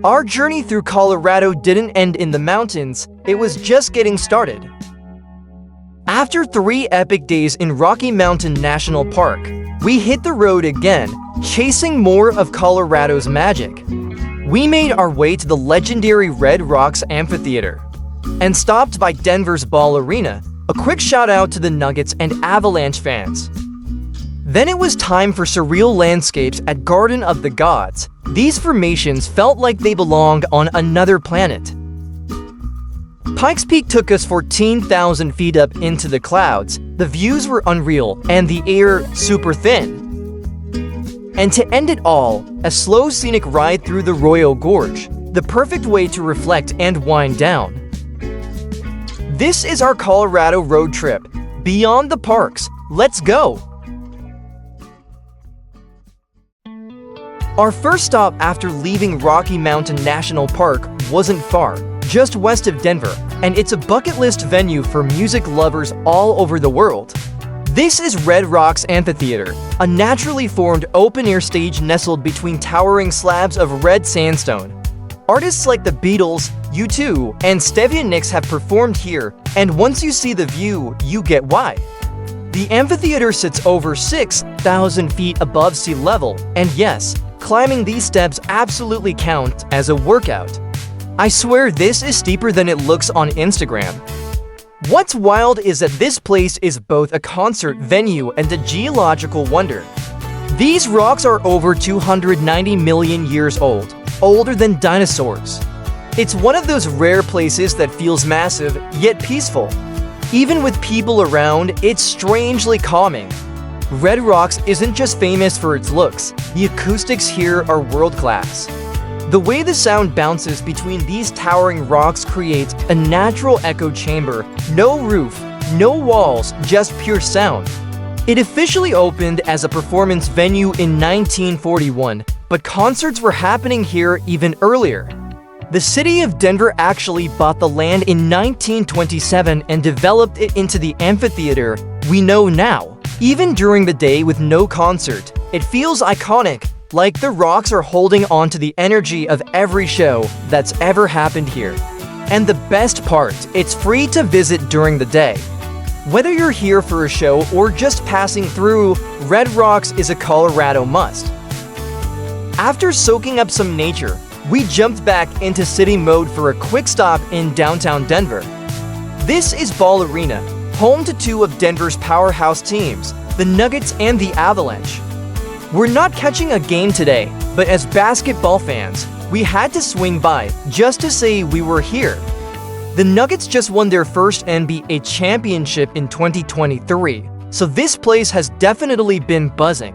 Our journey through Colorado didn't end in the mountains, it was just getting started. After 3 epic days in Rocky Mountain National Park, we hit the road again, chasing more of Colorado's magic. We made our way to the legendary Red Rocks Amphitheatre and stopped by Denver's Ball Arena. A quick shout out to the Nuggets and Avalanche fans. Then it was time for surreal landscapes at Garden of the Gods. These formations felt like they belonged on another planet. Pikes Peak took us 14,000 feet up into the clouds. The views were unreal and the air super thin. And to end it all, a slow scenic ride through the Royal Gorge, the perfect way to reflect and wind down. This is our Colorado road trip. Beyond the parks, let's go! Our first stop after leaving Rocky Mountain National Park wasn't far, just west of Denver, and it's a bucket list venue for music lovers all over the world. This is Red Rocks Amphitheatre, a naturally formed open-air stage nestled between towering slabs of red sandstone. Artists like the Beatles, U2, and Stevie Nicks have performed here, and once you see the view, you get why. The amphitheater sits over 6,000 feet above sea level, and yes, climbing these steps absolutely count as a workout. I swear this is steeper than it looks on Instagram. What's wild is that this place is both a concert venue and a geological wonder. These rocks are over 290 million years old, older than dinosaurs. It's one of those rare places that feels massive, yet peaceful. Even with people around, it's strangely calming. Red Rocks isn't just famous for its looks, the acoustics here are world-class. The way the sound bounces between these towering rocks creates a natural echo chamber, no roof, no walls, just pure sound. It officially opened as a performance venue in 1941, but concerts were happening here even earlier. The city of Denver actually bought the land in 1927 and developed it into the amphitheater we know now. Even during the day with no concert, it feels iconic, like the rocks are holding on to the energy of every show that's ever happened here. And the best part, it's free to visit during the day. Whether you're here for a show or just passing through, Red Rocks is a Colorado must. After soaking up some nature, we jumped back into city mode for a quick stop in downtown Denver. This is Ball Arena, home to 2 of Denver's powerhouse teams, the Nuggets and the Avalanche. We're not catching a game today, but as basketball fans, we had to swing by just to say we were here. The Nuggets just won their first NBA championship in 2023, so this place has definitely been buzzing.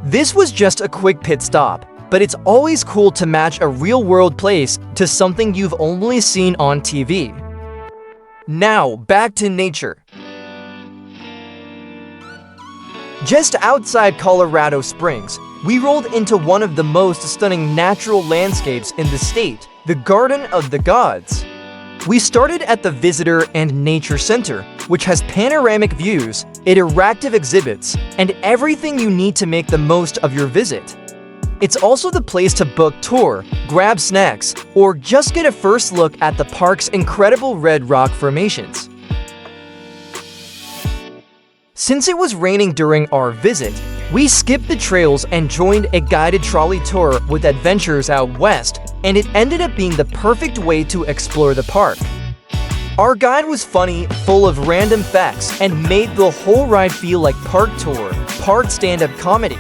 This was just a quick pit stop, but it's always cool to match a real-world place to something you've only seen on TV. Now, back to nature. Just outside Colorado Springs, we rolled into one of the most stunning natural landscapes in the state, the Garden of the Gods. We started at the Visitor and Nature Center, which has panoramic views, interactive exhibits, and everything you need to make the most of your visit. It's also the place to book tour, grab snacks, or just get a first look at the park's incredible red rock formations. Since it was raining during our visit, we skipped the trails and joined a guided trolley tour with adventures out west, and it ended up being the perfect way to explore the park. Our guide was funny, full of random facts, and made the whole ride feel like park tour, part stand-up comedy.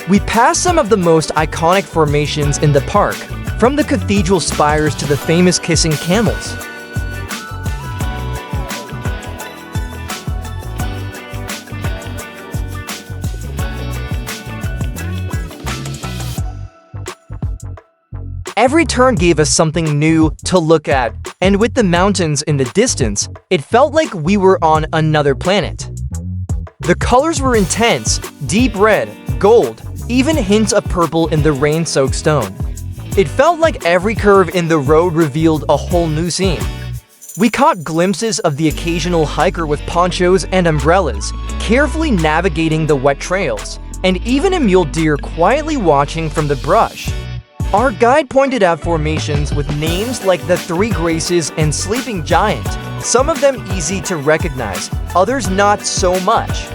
We passed some of the most iconic formations in the park, from the cathedral spires to the famous kissing camels. Every turn gave us something new to look at, and with the mountains in the distance, it felt like we were on another planet. The colors were intense, deep red, gold, even hints of purple in the rain-soaked stone. It felt like every curve in the road revealed a whole new scene. We caught glimpses of the occasional hiker with ponchos and umbrellas, carefully navigating the wet trails, and even a mule deer quietly watching from the brush. Our guide pointed out formations with names like the Three Graces and Sleeping Giant, some of them easy to recognize, others not so much.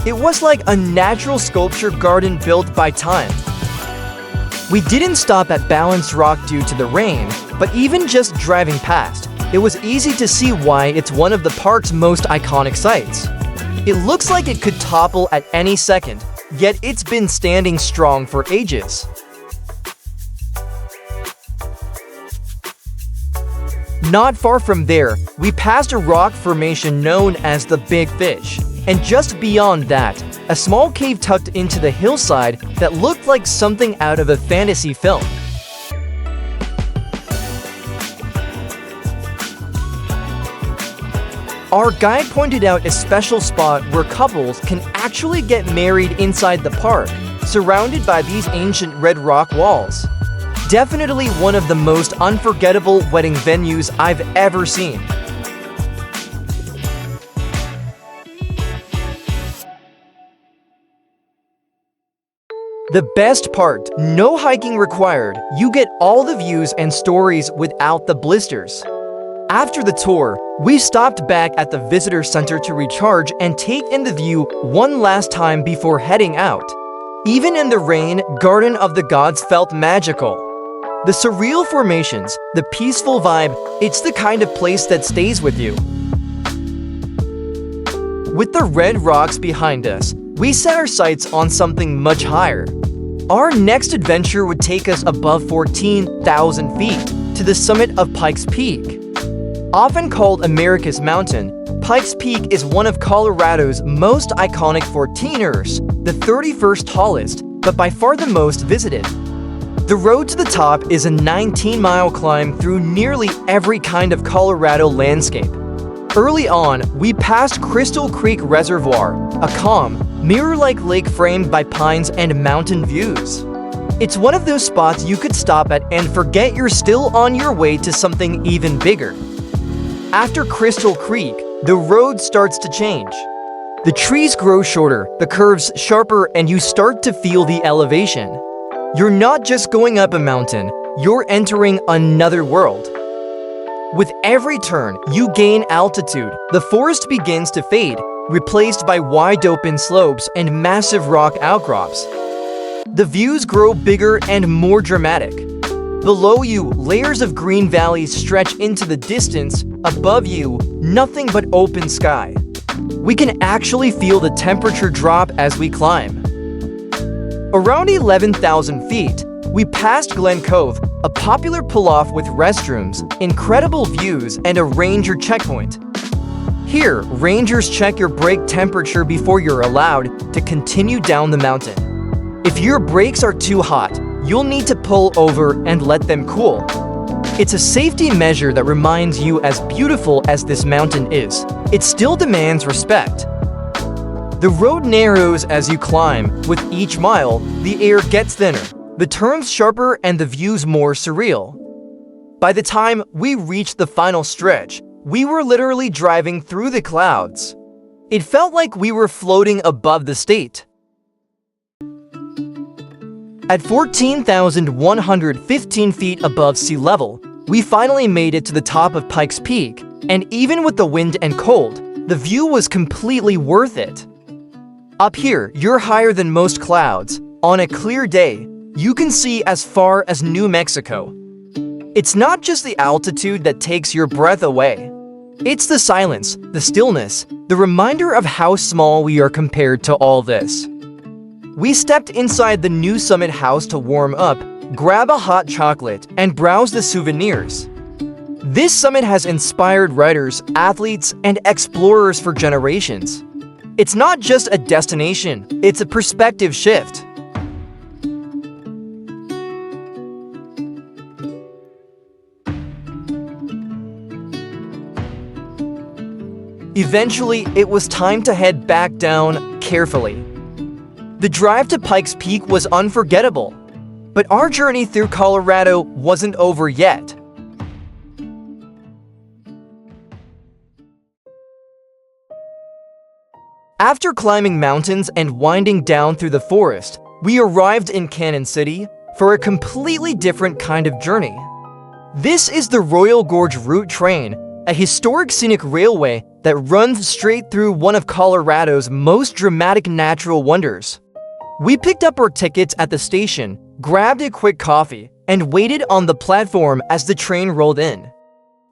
It was like a natural sculpture garden built by time. We didn't stop at Balanced Rock due to the rain, but even just driving past, it was easy to see why it's one of the park's most iconic sites. It looks like it could topple at any second, yet it's been standing strong for ages. Not far from there, we passed a rock formation known as the Big Fish, and just beyond that, a small cave tucked into the hillside that looked like something out of a fantasy film. Our guide pointed out a special spot where couples can actually get married inside the park, surrounded by these ancient red rock walls. Definitely one of the most unforgettable wedding venues I've ever seen. The best part, no hiking required. You get all the views and stories without the blisters. After the tour, we stopped back at the visitor center to recharge and take in the view one last time before heading out. Even in the rain, Garden of the Gods felt magical. The surreal formations, the peaceful vibe, it's the kind of place that stays with you. With the red rocks behind us, we set our sights on something much higher. Our next adventure would take us above 14,000 feet to the summit of Pikes Peak. Often called America's Mountain, Pikes Peak is one of Colorado's most iconic 14ers, the 31st tallest, but by far the most visited. The road to the top is a 19-mile climb through nearly every kind of Colorado landscape. Early on, we passed Crystal Creek Reservoir, a calm, mirror-like lake framed by pines and mountain views. It's one of those spots you could stop at and forget you're still on your way to something even bigger. After Crystal Creek, the road starts to change. The trees grow shorter, the curves sharper, and you start to feel the elevation. You're not just going up a mountain, you're entering another world. With every turn, you gain altitude. The forest begins to fade, replaced by wide open slopes and massive rock outcrops. The views grow bigger and more dramatic. Below you, layers of green valleys stretch into the distance. Above you, nothing but open sky. We can actually feel the temperature drop as we climb. Around 11,000 feet, we passed Glen Cove, a popular pull-off with restrooms, incredible views, and a ranger checkpoint. Here, rangers check your brake temperature before you're allowed to continue down the mountain. If your brakes are too hot, you'll need to pull over and let them cool. It's a safety measure that reminds you, as beautiful as this mountain is, it still demands respect. The road narrows as you climb. With each mile, the air gets thinner, the turns sharper, and the views more surreal. By the time we reached the final stretch, we were literally driving through the clouds. It felt like we were floating above the state. At 14,115 feet above sea level, we finally made it to the top of Pikes Peak, and even with the wind and cold, the view was completely worth it. Up here, you're higher than most clouds. On a clear day, you can see as far as New Mexico. It's not just the altitude that takes your breath away. It's the silence, the stillness, the reminder of how small we are compared to all this. We stepped inside the new Summit House to warm up, grab a hot chocolate, and browse the souvenirs. This summit has inspired writers, athletes, and explorers for generations. It's not just a destination, it's a perspective shift. Eventually, it was time to head back down carefully. The drive to Pikes Peak was unforgettable, but our journey through Colorado wasn't over yet. After climbing mountains and winding down through the forest, we arrived in Canon City, for a completely different kind of journey. This is the Royal Gorge Route train, a historic scenic railway that runs straight through one of Colorado's most dramatic natural wonders. We picked up our tickets at the station, grabbed a quick coffee, and waited on the platform as the train rolled in.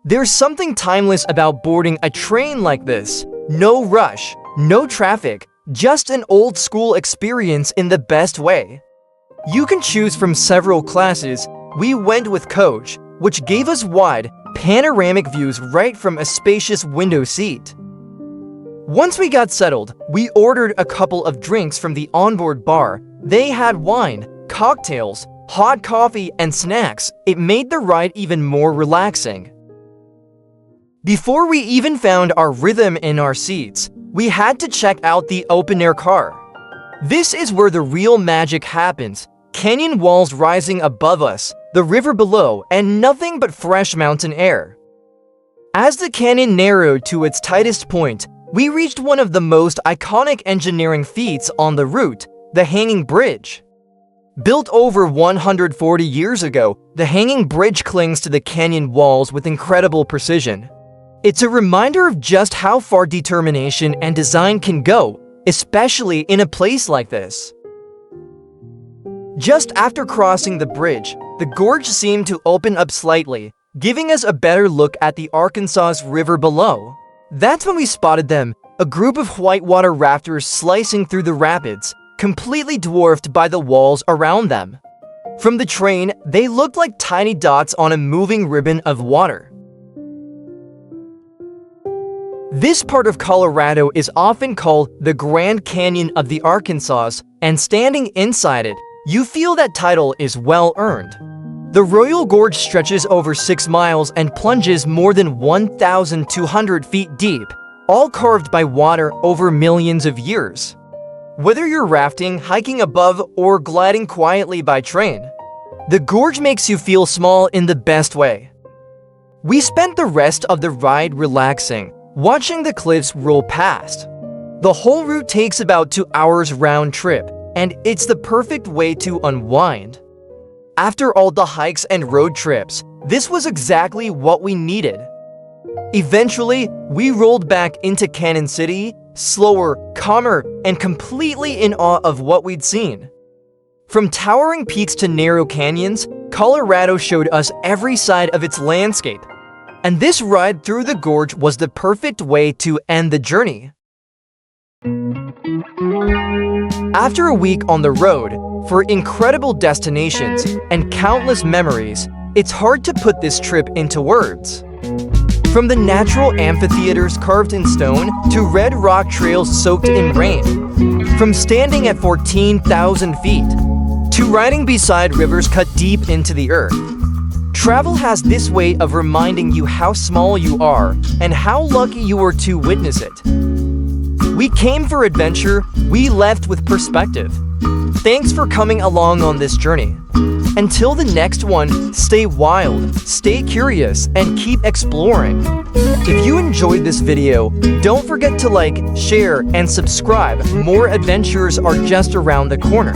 There's something timeless about boarding a train like this. No rush, no traffic, just an old-school experience in the best way. You can choose from several classes. We went with coach, which gave us wide, panoramic views right from a spacious window seat. Once we got settled, we ordered a couple of drinks from the onboard bar. They had wine, cocktails, hot coffee, and snacks. It made the ride even more relaxing. Before we even found our rhythm in our seats, we had to check out the open-air car. This is where the real magic happens. Canyon walls rising above us, the river below, and nothing but fresh mountain air. As the canyon narrowed to its tightest point, we reached one of the most iconic engineering feats on the route, the Hanging Bridge. Built over 140 years ago, the Hanging Bridge clings to the canyon walls with incredible precision. It's a reminder of just how far determination and design can go, especially in a place like this. Just after crossing the bridge, the gorge seemed to open up slightly, giving us a better look at the Arkansas River below. That's when we spotted them, a group of whitewater rafters slicing through the rapids, completely dwarfed by the walls around them. From the train, they looked like tiny dots on a moving ribbon of water. This part of Colorado is often called the Grand Canyon of the Arkansas, and standing inside it, you feel that title is well earned. The Royal Gorge stretches over 6 miles and plunges more than 1,200 feet deep, all carved by water over millions of years. Whether you're rafting, hiking above, or gliding quietly by train, the gorge makes you feel small in the best way. We spent the rest of the ride relaxing, watching the cliffs roll past. The whole route takes about 2 hours round trip, and it's the perfect way to unwind. After all the hikes and road trips, this was exactly what we needed. Eventually, we rolled back into Canon City, slower, calmer, and completely in awe of what we'd seen. From towering peaks to narrow canyons, Colorado showed us every side of its landscape. And this ride through the gorge was the perfect way to end the journey. After a week on the road, for incredible destinations and countless memories, it's hard to put this trip into words. From the natural amphitheaters carved in stone to red rock trails soaked in rain, from standing at 14,000 feet to riding beside rivers cut deep into the earth, travel has this way of reminding you how small you are and how lucky you were to witness it. We came for adventure, we left with perspective. Thanks for coming along on this journey. Until the next one, stay wild, stay curious, and keep exploring. If you enjoyed this video, don't forget to like, share, and subscribe. More adventures are just around the corner.